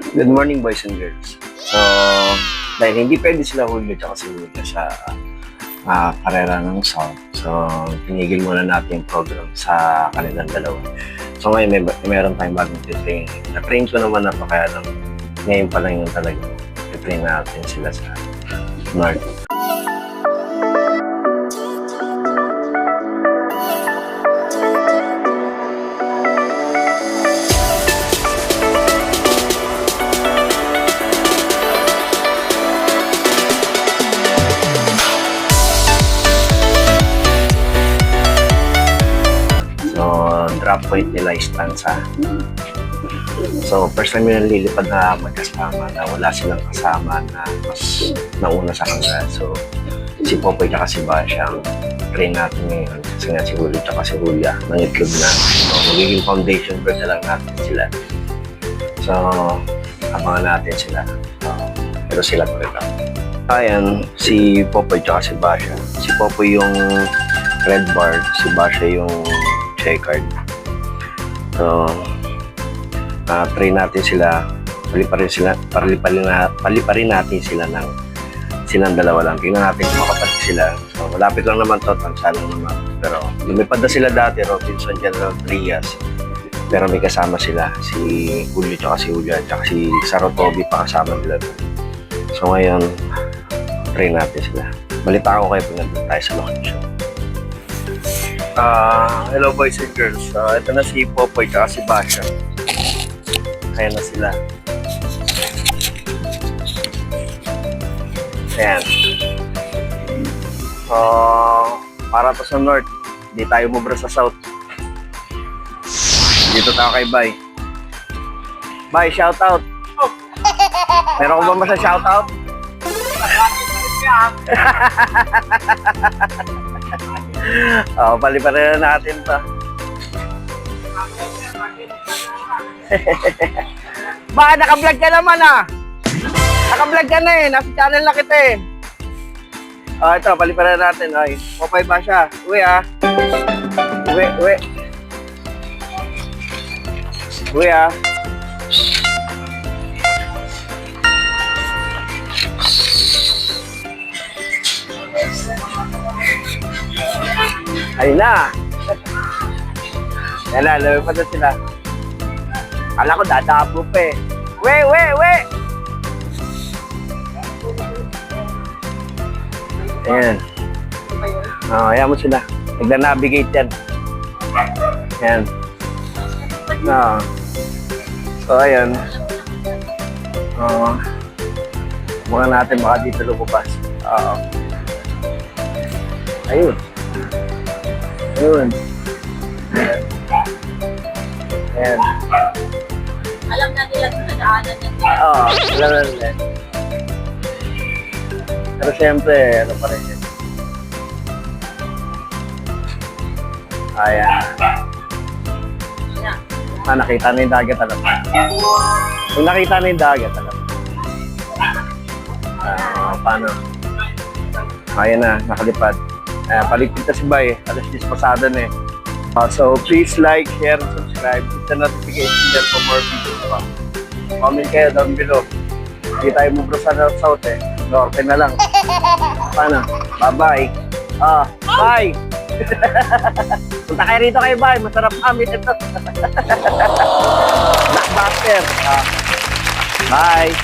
Good morning, boys and girls. So, dahil hindi pwede sila Julio at si Julia sa karera ng South, so pinigil muna natin yung program sa kanilang dalawa. So ngayon meron tayong bagong titrain. Na-train ko naman na to, kaya lang ngayon pa lang yung talaga titrain natin sila sa North. Drop point nila is Tansa. So, first time yung nalilipad na magkasama na wala silang kasama na mas nauna sa kanila. So, si Popoy at si Basha ang train natin ngayon. Kasi nga si Julio at si Julia nangitlog na. So, magiging foundation bird na lang natin sila. So, abangan natin sila. Pero sila pa rin. Ayan, si Popoy at si Basha. Si Popoy yung red bar, si Basha yung checkered. So, train natin sila, paliparin natin sila ng silang dalawa lang. Tingnan natin kung makapatid sila. So, malapit lang naman to, Tansa lang naman. Pero, lumipad na sila dati, Robinson, General Trias. Pero may kasama sila, si Julio tsaka si Julia, tsaka si Sarotobi pa kasama nila doon. So, ngayon, train natin sila. Balita ko kayo pag nandun tayo sa location. Hello boys and girls. Ito na si Popoy at si Basha. Kaya na sila. Ayan. Para to sa North. Hindi tayo mubra sa South. Dito tayo kay Bay. Bay, shoutout. Meron ko ba sa shoutout? Paliparin na natin to. Ba, naka-vlog ka naman Naka-vlog ka na nasa channel na kita ito, paliparin na natin. Popoy ba siya? Uwi Uwi Ayun na. Yan na, lumipad na sila. Kala ko dadabo pa We! Ayan. Ayan mo sila. Nagna-navigate yan. Ayan. So, ayan. Mga natin baka dito lumabas. Ayun. Ayan. Alam na nila kung nadaanan na nila. Alam na nila. Pero siyempre, ano pa rin yun. Ayan. Nakita na yung dagat, alam mo. Kung nakita na yung dagat, alam mo. Paano? Ayan na, nakalipad. Paligpit na si Bay, alas 10 pasada na So, please like, share, and subscribe. Hit the notification bell for more videos pa. Comment kayo down below. Hindi tayo mubro sa South Norte na lang. Paano? Bye-bye. Bye! Punta kayo rito kay Bay. Masarap amit ito. Blockbuster. Bye!